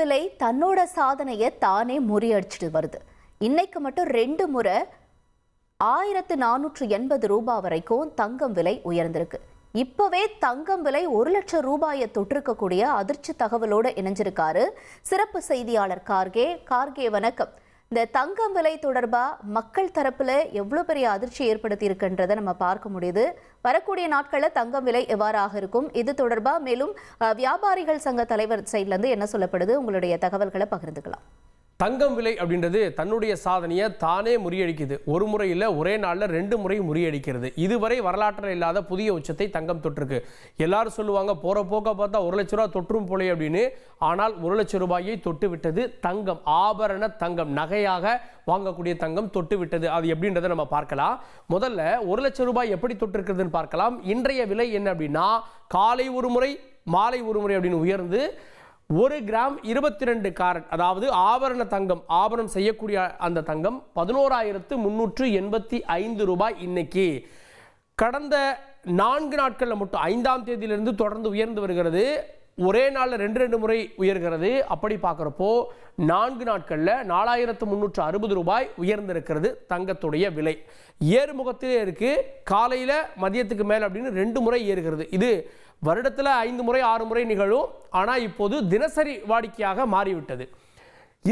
விலை தன்னோட சாதனையை தானே முறியடிச்சிட்டு வருது. இன்னைக்கு மட்டும் 2 முறை 1480 ரூபாய் வரைக்கும் தங்கம் விலை உயர்ந்திருக்கு. இப்பவே தங்கம் விலை 1 லட்சம் ரூபாயை தொற்றிருக்கக்கூடிய அதிர்ச்சி தகவலோடு இணைஞ்சிருக்காரு சிறப்பு செய்தியாளர் கார்கே. வணக்கம். இந்த தங்கம் விலை தொடர்பா மக்கள் தரப்புல எவ்வளவு பெரிய அதிர்ச்சி ஏற்படுத்தி இருக்குன்றதை நம்ம பார்க்க முடியுது. வரக்கூடிய நாட்களில் தங்கம் விலை எவ்வாறாக இருக்கும், இது தொடர்பா மேலும் வியாபாரிகள் சங்க தலைவர் சைட்ல இருந்து என்ன சொல்லப்படுது, உங்களுடைய தகவல்களை பகிர்ந்துக்கலாம். தங்கம் விலை அப்படின்றது தன்னுடைய சாதனையை தானே முறியடிக்குது. ஒரு முறை இல்லை, ஒரே நாளில் 2 முறை முறியடிக்கிறது. இதுவரை வரலாற்றில் இல்லாத புதிய உச்சத்தை தங்கம் தொட்டிருக்கு. எல்லாரும் சொல்லுவாங்க போற போக்க பார்த்தா 1 லட்ச ரூபா தொற்றும் போலே அப்படின்னு. ஆனால் 1 லட்சம் ரூபாயை தொட்டு விட்டது தங்கம். ஆபரண தங்கம், நகையாக வாங்கக்கூடிய தங்கம் தொட்டு விட்டது. அது எப்படின்றத நம்ம பார்க்கலாம். முதல்ல 1 லட்சம் ரூபாய் எப்படி தொட்டிருக்கிறதுன்னு பார்க்கலாம். இன்றைய விலை என்ன அப்படின்னா, காலை ஒரு முறை மாலை ஒரு முறை அப்படின்னு உயர்ந்து 1 கிராம் 22 கேரட், அதாவது ஆபரண தங்கம், ஆபரணம் செய்யக்கூடிய அந்த தங்கம் 11,385 ரூபாய் இன்னைக்கு. கடந்த 4 நாட்களில் மட்டும் 5ஆம் தேதியிலிருந்து தொடர்ந்து உயர்ந்து வருகிறது. ஒரே நாளில் 2 முறை உயர்கிறது. அப்படி பார்க்குறப்போ 4 நாட்களில் 4,360 ரூபாய் உயர்ந்திருக்கிறது தங்கத்துடைய விலை. ஏறுமுகத்திலே இருக்கு. காலையில் மதியத்துக்கு மேலே அப்படின்னு 2 முறை ஏறுகிறது. இது வருடத்தில் 5 முறை 6 முறை நிகழும். ஆனால் இப்போது தினசரி வாடிக்கையாக மாறிவிட்டது.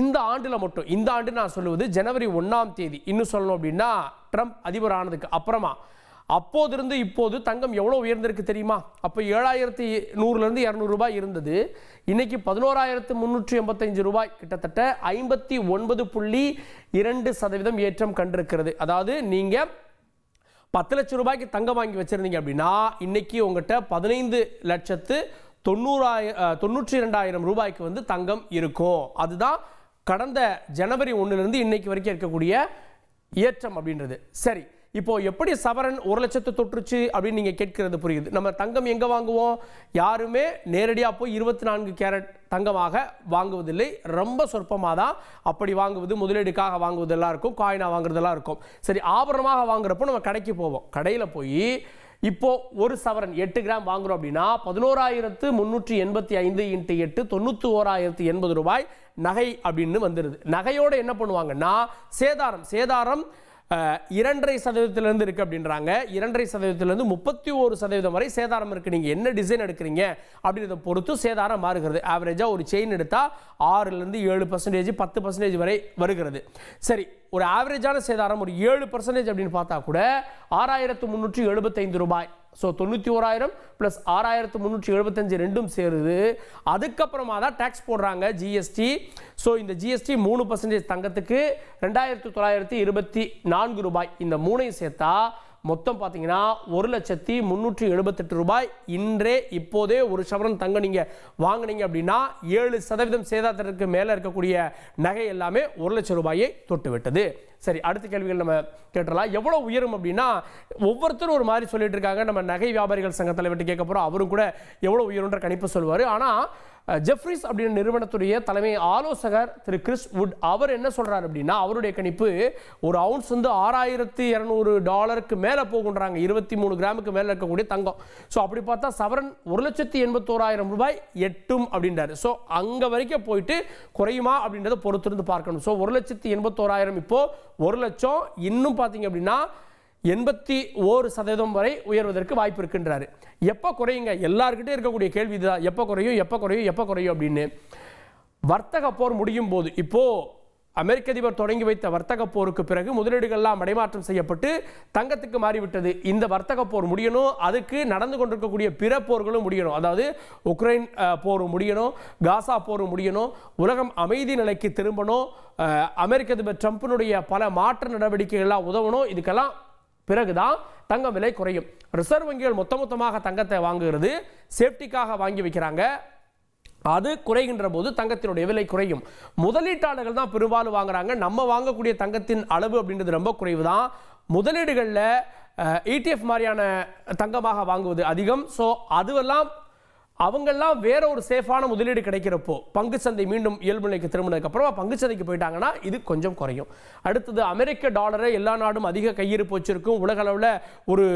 இந்த ஆண்டில் மட்டும், இந்த ஆண்டு நான் சொல்லுவது ஜனவரி 1ஆம் தேதி, இன்னும் சொல்லணும் அப்படின்னா ட்ரம்ப் அதிபர் ஆனதுக்கு அப்புறமா, அப்போதிருந்து இப்போது தங்கம் எவ்வளோ உயர்ந்திருக்கு தெரியுமா? அப்போ 7,100லேருந்து 200 ரூபாய் இருந்தது. இன்னைக்கு 11,385 ரூபாய், கிட்டத்தட்ட 59.2% ஏற்றம் கண்டிருக்கிறது. அதாவது நீங்கள் 10 லட்சம் ரூபாய்க்கு தங்கம் வாங்கி வச்சிருந்தீங்க அப்படின்னா இன்னைக்கு உங்கள்கிட்ட 15,92,000 ரூபாய்க்கு தங்கம் இருக்கும். அதுதான் கடந்த ஜனவரி 1லிருந்து இன்னைக்கு வரைக்கும் இருக்கக்கூடிய ஏற்றம் அப்படின்றது. சரி, இப்போ எப்படி சவரன் 1 லட்சத்தை தொற்றுச்சு அப்படின்னு நீங்க கேட்கிறது புரியுது. நம்ம தங்கம் எங்க வாங்குவோம்? யாருமே நேரடியாக போய் 24 கேரட் தங்கமாக வாங்குவதில்லை. ரொம்ப சொற்பமாக தான் அப்படி வாங்குவது, முதலீடுக்காக வாங்குவதெல்லாம் இருக்கும், காயினா வாங்குறதெல்லாம் இருக்கும். சரி, ஆபரணமாக வாங்குறப்போ நம்ம கடைக்கு போவோம். கடையில் போய் இப்போ 1 சவரன் 8 கிராம் வாங்குறோம் அப்படின்னா 11,385 × 8 91,080 ரூபாய் நகை அப்படின்னு வந்துடுது. நகையோட என்ன பண்ணுவாங்கன்னா சேதாரம் 2.5% இருக்கு அப்படின்றாங்க. 2.5% 31% வரை சேதாரம் இருக்கு. நீங்க என்ன டிசைன் எடுக்கிறீங்க அப்படின்றத பொறுத்து சேதாரம் மாறுகிறது. ஆவரேஜா ஒரு செயின் எடுத்தா 6லிருந்து 7%, 10% வரை வருகிறது. சரி, ஒரு ஆவரேஜான சேதாரம் ஒரு 7% அப்படின்னு பார்த்தா கூட 6,375 ரூபாய். ஸோ 91,000 + 6,375 ரெண்டும் சேருது. அதுக்கப்புறமா தான் டேக்ஸ் போடுறாங்க, ஜிஎஸ்டி. ஸோ இந்த ஜிஎஸ்டி 3% தங்கத்துக்கு 2,924 ரூபாய். இந்த 3ஐயும் சேர்த்தா மொத்தம் பார்த்தீங்கன்னா 1,378 ரூபாய். இப்போதே ஒரு சவரன் தங்கம் நீங்கள் வாங்கினீங்க அப்படின்னா 7% சேதாரத்திற்கு மேலே இருக்கக்கூடிய நகை எல்லாமே 1 லட்சம் ரூபாயை தொட்டு விட்டது. சரி, அடுத்த கேள்விகள் நம்ம கேட்டலாம். எவ்வளோ உயரும் அப்படின்னா ஒவ்வொருத்தரும் ஒரு மாதிரி சொல்லிட்டு இருக்காங்க. நம்ம நகை வியாபாரிகள் சங்க தலைவர்கிட்ட கேட்க போகிறோம். அவரும் கூட எவ்வளோ உயருன்ற கணிப்பு சொல்வார். ஆனால் ஜெஃப்ரிஸ் அப்படின்ற நிறுவனத்துடைய தலைமை ஆலோசகர் திரு கிறிஸ் வுட் அவர் என்ன சொல்றாரு அப்படின்னா, அவருடைய கணிப்பு ஒரு அவுன்ஸ் $6,200 மேலே போகுன்றாங்க. 23 கிராமுக்கு மேலே இருக்கக்கூடிய தங்கம். ஸோ அப்படி பார்த்தா சவரன் 1,81,000 ரூபாய் எட்டும் அப்படின்றாரு. ஸோ அங்கே வரைக்கும் போயிட்டு குறையுமா அப்படின்றத பொறுத்திருந்து பார்க்கணும். ஸோ 1,81,000 இப்போ 1 லட்சம், இன்னும் பார்த்தீங்க அப்படின்னா 81% வரை உயர்வதற்கு வாய்ப்பு இருக்குன்றாரு. எப்போ குறையுங்க? எல்லாருக்கிட்டே இருக்கக்கூடிய கேள்வி இதுதான், எப்போ குறையும் அப்படின்னு. வர்த்தக போர் முடியும் போது, இப்போ அமெரிக்க அதிபர் தொடங்கி வைத்த வர்த்தக போருக்கு பிறகு முதலீடுகள்லாம் மடைமாற்றம் செய்யப்பட்டு தங்கத்துக்கு மாறிவிட்டது. இந்த வர்த்தக போர் முடியணும், அதுக்கு நடந்து கொண்டிருக்கக்கூடிய பிற போர்களும் முடியணும். அதாவது உக்ரைன் போர் முடியணும், காசா போர் முடியணும், உலகம் அமைதி நிலைக்கு திரும்பணும், அமெரிக்க அதிபர் ட்ரம்பினுடைய பல மாற்று நடவடிக்கைகள்லாம் உதவணும். இதுக்கெல்லாம் பிறகுதான் தங்க விலை குறையும். ரிசர்வ் வங்கிகள் மொத்தமாக தங்கத்தை வாங்குகிறது, சேஃப்டிக்காக வாங்கி வைக்கிறாங்க. அது குறைகின்ற போது தங்கத்தினுடைய விலை குறையும். முதலீட்டாளர்கள் தான் பெரும்பாலும் வாங்குறாங்க. நம்ம வாங்கக்கூடிய தங்கத்தின் அளவு அப்படின்றது ரொம்ப குறைவு தான். முதலீடுகளில் ETF மாதிரியான தங்கமாக வாங்குவது அதிகம். ஸோ அதுவெல்லாம் அவங்கெல்லாம் வேற ஒரு சேஃபான முதலீடு கிடைக்கிறப்போ பங்கு சந்தை மீண்டும் இயல்பு நிலைக்கு திரும்பினதுக்கு அப்புறமா பங்கு சந்தைக்கு போயிட்டாங்கன்னா இது கொஞ்சம் குறையும். அடுத்தது அமெரிக்க டாலரை எல்லா நாடும் அதிக கையிருப்பு வச்சிருக்கும். உலக அளவில் ஒரு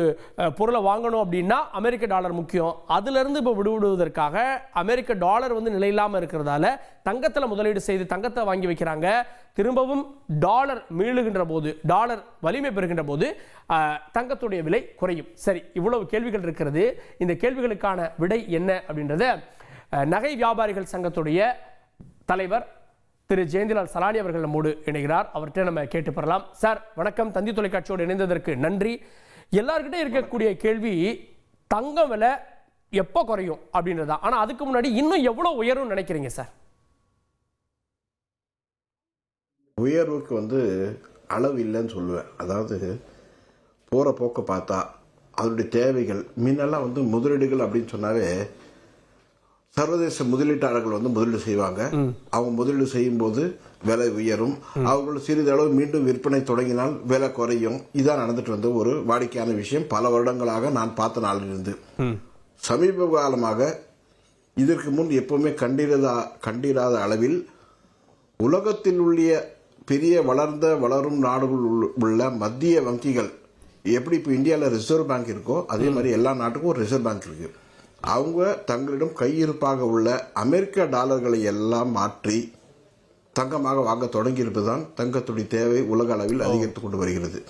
பொருளை வாங்கணும் அப்படின்னா அமெரிக்க டாலர் முக்கியம். அதிலிருந்து இப்போ விடுவிடுவதற்காக அமெரிக்க டாலர் வந்து நிலையில்லாமல் இருக்கிறதால தங்கத்தில் முதலீடு செய்து தங்கத்தை வாங்கி வைக்கிறாங்க. திரும்பவும் டாலர் மீளுகின்ற போது, டாலர் வலிமை பெறுகின்ற போது தங்கத்துடைய விலை குறையும். சரி, இவ்வளவு கேள்விகள் இருக்கிறது. இந்த கேள்விகளுக்கான விடை என்ன அப்படின்றத நகை வியாபாரிகள் சங்கத்துடைய தலைவர் திரு ஜெயந்திலால் சலானி அவர்கள் நம்மோடு இணைகிறார். அவர்கிட்ட நம்ம கேட்டு பெறலாம். சார் வணக்கம், தந்தி தொலைக்காட்சியோடு இணைந்ததற்கு நன்றி. எல்லார்கிட்ட இருக்கக்கூடிய கேள்வி தங்கம் விலை எப்போ குறையும் அப்படின்றதா. ஆனால் அதுக்கு முன்னாடி இன்னும் எவ்வளோ உயரும் நினைக்கிறீங்க சார்? உயர்வுக்கு அளவு இல்லைன்னு சொல்லுவேன். அதாவது போகிற போக்க பார்த்தா அதனுடைய தேவைகள் முன்னெல்லாம் முதலீடுகள் அப்படின்னு சொன்னாவே சர்வதேச முதலீட்டாளர்கள் முதலீடு செய்வாங்க. அவங்க முதலீடு செய்யும் போது விலை உயரும். அவர்கள் சிறிதளவு மீண்டும் விற்பனை தொடங்கினால் விலை குறையும். இதான் நடந்துட்டு வந்த ஒரு வாடிக்கையான விஷயம். பல வருடங்களாக நான் பார்த்த நாளிலிருந்து சமீப காலமாக இதற்கு முன் எப்பவுமே கண்டிராத அளவில் உலகத்தில் உள்ள பெரிய வளரும் நாடுகள் உள்ள மத்திய வங்கிகள் எப்படி இப்போ இந்தியாவில் ரிசர்வ் பேங்க் இருக்கோ அதே மாதிரி எல்லா நாட்டுக்கும் ஒரு ரிசர்வ் பேங்க் இருக்கு. அவங்க தங்களிடம் கையிருப்பாக உள்ள அமெரிக்க டாலர்களை எல்லாம் மாற்றி தங்கமாக வாங்க தொடங்கி இருப்பதுதான் தங்கத்துடைய தேவை உலக அளவில் அதிகரித்துக் கொண்டு வருகிறது.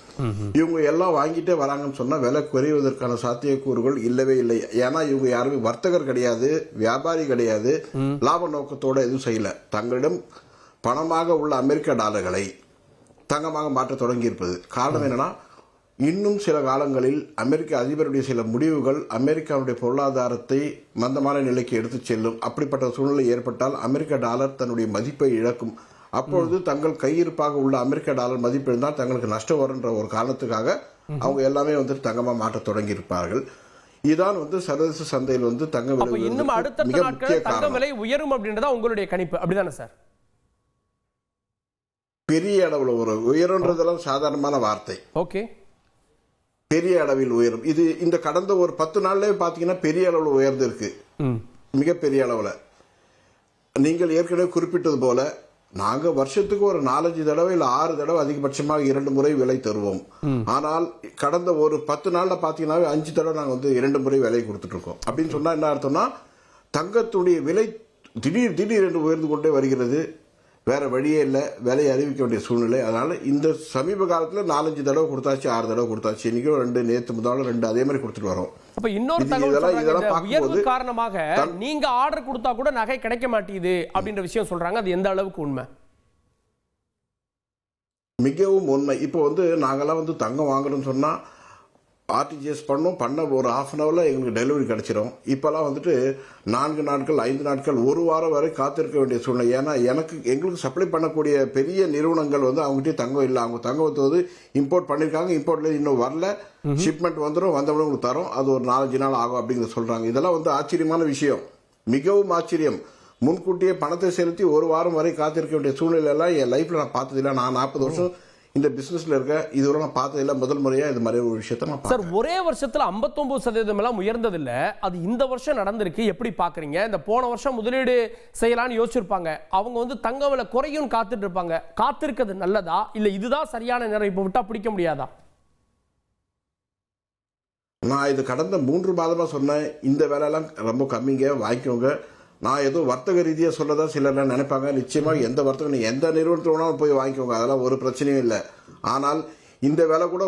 இவங்க எல்லாம் வாங்கிட்டே வராங்கன்னு சொன்னா விலை குறைவதற்கான சாத்தியக்கூறுகள் இல்லவே இல்லை. ஏன்னா இவங்க யாருமே வர்த்தகர் கிடையாது, வியாபாரி கிடையாது, லாப நோக்கத்தோட எதுவும் செய்யல. தங்களிடம் பணமாக உள்ள அமெரிக்க டாலர்களை தங்கமாக மாற்ற தொடங்கி இருப்பது காரணம் என்னன்னா, இன்னும் சில காலங்களில் அமெரிக்க அதிபருடைய சில முடிவுகள் அமெரிக்காவுடைய பொருளாதாரத்தை மந்தமான நிலைக்கு எடுத்துச் செல்லும். அப்படிப்பட்ட சூழ்நிலை ஏற்பட்டால் அமெரிக்க டாலர் தன்னுடைய மதிப்பை இழக்கும். அப்பொழுது தங்கள் கையிருப்பாக உள்ள அமெரிக்க டாலர் மதிப்பு இருந்தால் தங்களுக்கு நஷ்டம் வரும்ன்ற ஒரு காரணத்துக்காக அவங்க எல்லாமே தங்கமா மாற்ற தொடங்கி இருப்பார்கள். இதான் சர்வதேச சந்தையில் தங்க விலை இன்னும் அடுத்த நாட்கள் தங்க விலை உயரும் அப்படின்றதா உங்களுடைய கணிப்பு, அப்படிதானே சார்? பெரிய அளவில் ஒரு உயரும்ன்றதெல்லாம் சாதாரணமான வார்த்தை. ஓகே, பெரிய அளவில் உயரும். இது இந்த கடந்த ஒரு 10 நாள்லயே பாத்தீங்கன்னா பெரிய அளவில் உயர்ந்து இருக்கு, மிகப்பெரிய அளவில். நீங்கள் ஏற்கனவே குறிப்பிட்டது போல நாங்க வருஷத்துக்கு ஒரு 4-5 தடவை இல்ல 6 தடவை அதிகபட்சமாக 2 முறை விலை தருவோம். ஆனால் கடந்த ஒரு 10 நாள்ல பாத்தீங்கன்னா 5 தடவை நாங்க 2 முறை விலை கொடுத்துட்டு இருக்கோம். அப்படின்னு சொன்னா என்ன அர்த்தம்னா, தங்கத்துடைய விலை திடீர் என்று உயர்ந்து கொண்டே வருகிறது. வேற வழியே இல்லை, விலையை அறிவிக்க வேண்டிய சூழ்நிலை. அதனால இந்த சமீப காலத்துல 4-5 தடவை கொடுத்தாச்சு, 6 தடவை கொடுத்தாச்சு. இன்னைக்கும் 2, நேற்று முதல்ல 2 அதே மாதிரி கொடுத்துட்டு வரோம். அப்ப இன்னொரு உயர்வு காரணமாக நீங்க ஆர்டர் கொடுத்தா கூட நகை கிடைக்க மாட்டேங்குது அப்படின்ற விஷயம் சொல்றாங்க. அது எந்த அளவுக்கு உண்மை? மிகவும் உண்மை. இப்போ நாங்கெல்லாம் தங்கம் வாங்கணும்னு சொன்னா ஆர்டிஜிஎஸ் பண்ண ஒரு ½ அன் ஹவர்ல எங்களுக்கு டெலிவரி கிடைச்சிடும். இப்பெல்லாம் 4 நாட்கள் 5 நாட்கள் 1 வாரம் வரை காத்திருக்க வேண்டிய சூழ்நிலை. ஏன்னா எங்களுக்கு சப்ளை பண்ணக்கூடிய பெரிய நிறுவனங்கள் அவங்ககிட்ட தங்கம் இல்லை. அவங்க தங்கத்தை இம்போர்ட் பண்ணிருக்காங்க, இம்போர்ட்ல இன்னும் வரல, ஷிப்மெண்ட் வந்தவங்க உங்களுக்கு தரோம், அது ஒரு 4-5 நாள் ஆகும் அப்படிங்கிற சொல்றாங்க. இதெல்லாம் ஆச்சரியமான விஷயம், மிகவும் ஆச்சரியம். முன்கூட்டியே பணத்தை செலுத்தி 1 வாரம் வரை காத்திருக்க வேண்டிய சூழ்நிலை எல்லாம் என் லைஃப்ல நான் பார்த்ததில்லை. நான் 40 வருஷம் இந்த பிசினஸ்ல இருக்க, இதுவரை நான் பார்த்ததில்லை, முதல் முறையா இது மாதிரி ஒரு விஷயத்தை நான் சார். ஒரே வருஷத்துல 59% எல்லாம் உயர்ந்ததில்லை, அது இந்த வருஷம் நடந்திருக்கு. எப்படி பாக்குறீங்க? இந்த போன வருஷம் முதலீடு செய்யலாம்னு யோசிச்சிருப்பாங்க, அவங்க தங்க விலை குறையும் காத்துட்டு இருப்பாங்க. காத்திருக்கிறது நல்லதா இல்ல இதுதான் சரியான நேரம், இப்ப விட்டா பிடிக்க முடியாதா? நான் இது கடந்த 3 மாதமா சொன்னேன், இந்த வேலையெல்லாம் ரொம்ப கம்மிங்க, வாங்கிக்கோங்க. நான் ஏதோ வர்த்தக ரீதியாக சொல்லதா சிலர் நினைப்பாங்க. நிச்சயமாக எந்த வர்த்தகம் எந்த நிறுவனத்தில் வேணாலும் போய் வாங்கிக்கோங்க, அதெல்லாம் ஒரு பிரச்சனையும் இல்லை. ஆனால் இந்த வேலை கூட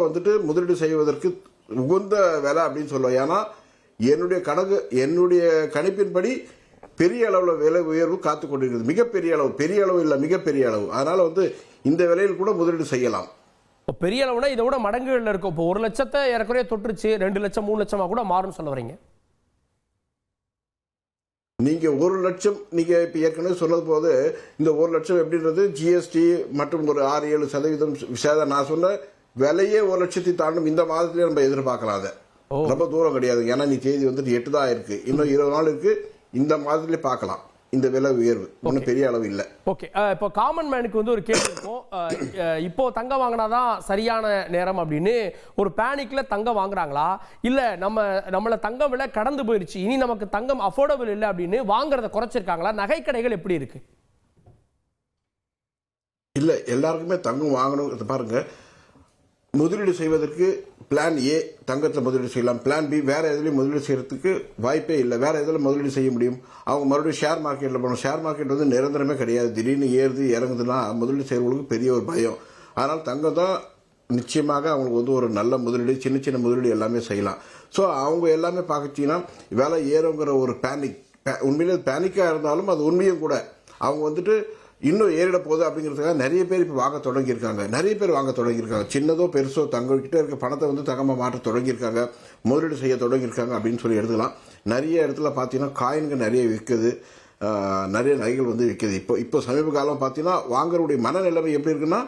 முதலீடு செய்வதற்கு உகந்த வேலை அப்படின்னு சொல்லுவேன். ஏன்னா என்னுடைய கணிப்பின்படி பெரிய அளவில் விலை உயர்வு காத்து கொண்டிருக்கிறது. மிகப்பெரிய அளவு, பெரிய அளவு இல்லை, மிகப்பெரிய அளவு. அதனால இந்த விலையில் கூட முதலீடு செய்யலாம். பெரிய அளவுனா இதை விட மடங்குகள் இருக்கும். இப்போ 1 லட்சத்தை ஏறக்குறைய தொற்றுச்சு, 2 லட்சம் 3 லட்சமா கூட மாறும் சொல்ல வரீங்க? நீங்க 1 லட்சம், நீங்க இப்ப ஏற்கனவே சொன்னது போது இந்த 1 லட்சம் எப்படின்றது ஜிஎஸ்டி மற்றும் ஒரு 6-7% நான் சொன்ன விலையே 1 லட்சத்தை தாண்டும் இந்த மாதத்திலே நம்ம எதிர்பார்க்கலாம். ரொம்ப தூரம் கிடையாது. ஏன்னா நீ தேதி 8 தான் இருக்கு, இன்னும் 20 நாள் இருக்கு. இந்த மாதத்திலே பார்க்கலாம். இந்த விலை உயர்வு ஒன்றும் பெரிய அளவு இல்லை. ஓகே, இப்போ காமன் மேனுக்கு வந்து ஒரு கேள்வி இருக்கும். இப்போ தங்கம் வாங்கினாதான் சரியான நேரம் அப்படின்னு ஒரு பேனிக்ல தங்கம் வாங்குறாங்களா, இல்ல நம்மள தங்கம் விலை கடந்து போயிருச்சு, இனி நமக்கு தங்கம் அஃபோர்டபிள் இல்லை அப்படின்னு வாங்குறத குறைச்சிருக்காங்களா? நகைக்கடைகள் எப்படி இருக்கு? இல்லை, எல்லாருக்குமே தங்கம் வாங்கணும். பாருங்க, முதலீடு செய்வதற்கு பிளான் ஏ தங்கத்தில் முதலீடு செய்யலாம், பிளான் பி வேற எதுலையும் முதலீடு செய்யறதுக்கு வாய்ப்பே இல்லை. வேற எதில் முதலீடு செய்ய முடியும்? அவங்க மறுபடியும் ஷேர் மார்க்கெட்டில் போகணும். ஷேர் மார்க்கெட் வந்து நிரந்தரமே கிடையாது, திடீர்னு ஏறுது இறங்குதுன்னா முதலீடு செய்யறவங்களுக்கு பெரிய ஒரு பயம். அதனால் தங்கம் தான் நிச்சயமாக அவங்களுக்கு வந்து ஒரு நல்ல முதலீடு, சின்ன சின்ன முதலீடு எல்லாமே செய்யலாம். ஸோ அவங்க எல்லாமே பார்த்துச்சிங்கன்னா விலை ஏறுங்கிற ஒரு பேனிக், உண்மையிலே பேனிக்காக இருந்தாலும் அது உண்மையும் கூட. அவங்க வந்துட்டு இன்னும் ஏறிட போகுது அப்படிங்கிறதுக்காக நிறைய பேர் இப்போ வாங்க தொடங்கியிருக்காங்க. சின்னதோ பெருசோ தங்கக்கிட்ட இருக்க பணத்தை வந்து தங்கமாக மாற்ற தொடங்கியிருக்காங்க, முதலீடு செய்ய தொடங்கியிருக்காங்க அப்படின்னு சொல்லி எடுத்துக்கலாம். நிறைய இடத்துல பார்த்தீங்கன்னா காயின்கள் நிறைய விற்குது, நிறைய நகைகள் வந்து விற்குது. இப்போ சமீப காலம் பார்த்தீங்கன்னா வாங்குறவுடைய மனநிலைமை எப்படி இருக்குன்னா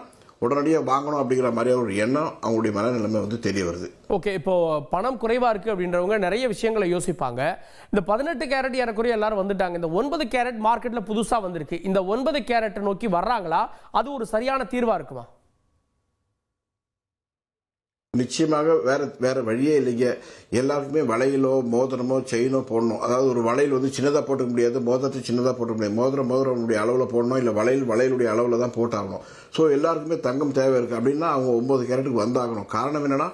உடனடியாக வாங்கணும் அப்படிங்கிற மாதிரியான ஒரு எண்ணம் அவங்களுடைய மனநிலைமை வந்து தெரிய வருது. ஓகே, இப்போ பணம் குறைவா இருக்கு அப்படின்றவங்க நிறைய விஷயங்களை யோசிப்பாங்க. இந்த 18 கேரட் ஏறக்குறைய எல்லாரும் வந்துட்டாங்க. இந்த 9 கேரட் மார்க்கெட்ல புதுசா வந்திருக்கு. இந்த 9 கேரட் நோக்கி வர்றாங்களா? அது ஒரு சரியான தீர்வா இருக்குமா? நிச்சயமாக வேற வழியே இல்லைங்க. எல்லாருக்குமே வளையலோ மோதிரமோ செயினோ போடணும். அதாவது ஒரு வளையல் வந்து சின்னதாக போட்டுக்க முடியாது, மோதிரத்தை சின்னதாக போட்டுக்க முடியாது. மோதிரமுடைய அளவில் போடணும், இல்லை வளையலுடைய அளவில் தான் போட்டாகணும். ஸோ எல்லாருக்குமே தங்கம் தேவை இருக்குது அப்படின்னா அவங்க 9 கேரட்டுக்கு வந்தாகணும். காரணம் என்னன்னா,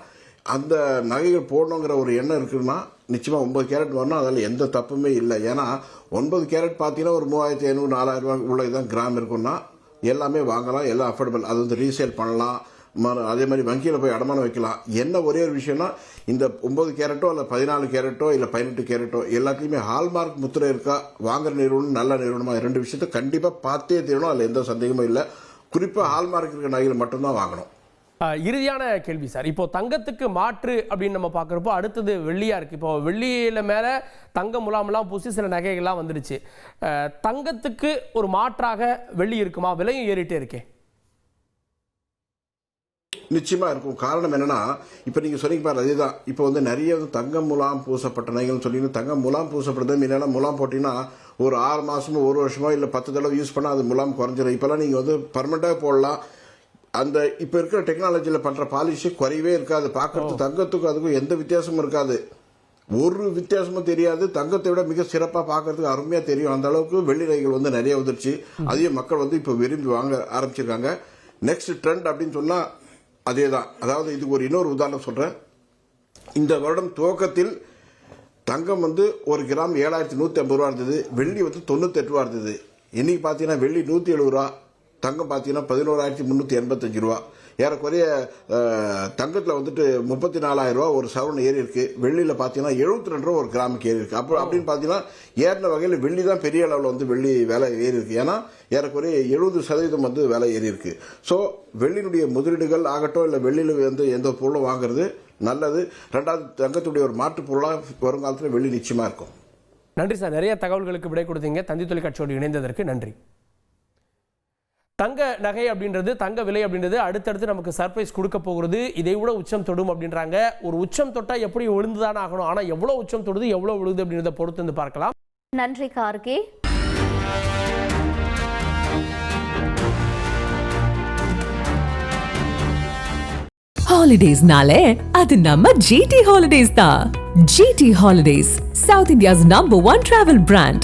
அந்த நகைகள் போடணுங்கிற ஒரு எண்ணம் இருக்குன்னா நிச்சயமாக 9 கேரட் வரணும். அதில் எந்த தப்புமே இல்லை. ஏன்னா 9 கேரட் பார்த்தீங்கன்னா ஒரு 3500 4000 ரூபாய் உள்ள தான் கிராம் இருக்குன்னா எல்லாமே வாங்கலாம், எல்லாம் அஃபோர்டபுள். அது வந்து ரீசேல் பண்ணலாம், அதே மாதிரி வங்கியில் போய் அடமானம் வைக்கலாம். என்ன ஒரே ஒரு விஷயம்னா, இந்த 9 கேரட்டோ இல்லை 14 கேரட்டோ இல்லை 18 கேரட்டோ எல்லாத்துலேயுமே ஹால்மார்க் முத்திரை இருக்கா, வாங்குற நிறுவனம் நல்ல நிறுவனமா, 2 விஷயத்த கண்டிப்பாக பார்த்தே தீரணும். அதில் எந்த சந்தேகமும் இல்லை. குறிப்பாக ஹால்மார்க் இருக்கிற நகைகள் மட்டும்தான் வாங்கணும். இறுதியான கேள்வி சார், இப்போ தங்கத்துக்கு மாற்று அப்படின்னு நம்ம பார்க்குறப்போ அடுத்தது வெள்ளியா இருக்கு. இப்போ வெள்ளியில மேல தங்க முலாமெல்லாம் பூசி சில நகைகள்லாம் வந்துடுச்சு. தங்கத்துக்கு ஒரு மாற்றாக வெள்ளி இருக்குமா? விலையும் ஏறிட்டே இருக்கே. நிச்சயமா இருக்கும். காரணம் என்னன்னா, இப்ப நீங்க சொன்னீங்க பாரு, அதேதான். இப்போ வந்து நிறைய தங்கம் முலாம் பூசப்பட்ட நகைகள் சொல்லி தங்கம் முலாம் பூசப்படுறது. முன்னாடி முலாம் போட்டீங்கன்னா ஒரு 6 மாசமோ 1 வருஷமோ இல்லை 10 தடவை யூஸ் பண்ணா அது முலாம் குறைஞ்சிடும். இப்பெல்லாம் நீங்க வந்து பர்மனெண்டாக போடலாம். அந்த இப்ப இருக்கிற டெக்னாலஜியில பண்ற பாலிஷ் குறையவே இருக்காது. பார்க்கறது தங்கத்துக்கும் அதுக்கும் எந்த வித்தியாசமும் இருக்காது, ஒரு வித்தியாசமும் தெரியாது. தங்கத்தை விட மிக சிறப்பாக பார்க்கறதுக்கு அருமையா தெரியும். அந்த அளவுக்கு வெள்ளி நகைகள் வந்து நிறைய வந்துருச்சு. அதையும் மக்கள் வந்து இப்போ விரும்பி வாங்க ஆரம்பிச்சிருக்காங்க. நெக்ஸ்ட் ட்ரெண்ட் அப்படின்னு சொன்னா அதே தான். அதாவது இதுக்கு இன்னொரு உதாரணம் சொல்றேன். இந்த வருடம் துவக்கத்தில் தங்கம் வந்து ஒரு கிராம் 7150 ரூபா இருந்தது, வெள்ளி வந்து 98 ரூபா இருந்தது. இன்னைக்கு பார்த்தீங்கன்னா வெள்ளி 170 ரூபா, தங்கம் பார்த்தீங்கன்னா 11,385 ரூபா. ஏறக்குறைய தங்கத்தில் வந்துட்டு 34,000 ரூபா ஒரு சவரன் ஏறி இருக்கு. வெள்ளியில் பார்த்தீங்கன்னா 72 ரூபா ஒரு கிராமுக்கு ஏறி இருக்கு. அப்போ அப்படின்னு பார்த்தீங்கன்னா ஏறின வகையில் வெள்ளி தான் பெரிய அளவில் வந்து வெள்ளி விலை ஏறி இருக்கு. ஏன்னா ஏறக்குறைய 70% வந்து விலை ஏறி இருக்கு. ஸோ வெள்ளியினுடைய முதலீடுகள் ஆகட்டும், இல்லை வெளியில் வந்து எந்த பொருளும் வாங்குறது நல்லது. ரெண்டாவது, தங்கத்துடைய ஒரு மாற்று பொருளாக வருங்காலத்தில் வெள்ளி நிச்சயமா இருக்கும். நன்றி சார், நிறைய தகவல்களுக்கு விடை கொடுத்தீங்க. தந்தி தொலைக்காட்சியோடு இணைந்ததற்கு நன்றி. தங்க நகை அப்படின்றது, தங்க விலை அப்படின்றது அடுத்தடுத்து நமக்கு சர்ப்ரைஸ் கொடுக்க போகிறது. இதை விட உச்சம் தொடும் அப்படின்றாங்க. ஒரு உச்சம் தொட்டா எப்படி விழுந்துதானே ஆகணும், ஆனா எவ்வளவு உச்சம் தொடுது எவ்வளவு விழுது அப்படின்றத பொறுத்து வந்து பார்க்கலாம். நன்றி கார்கே. ஹாலிடேஸ்னாலே அது நம்ம GT Holidays தான். GT Holidays, South India's #1 travel brand.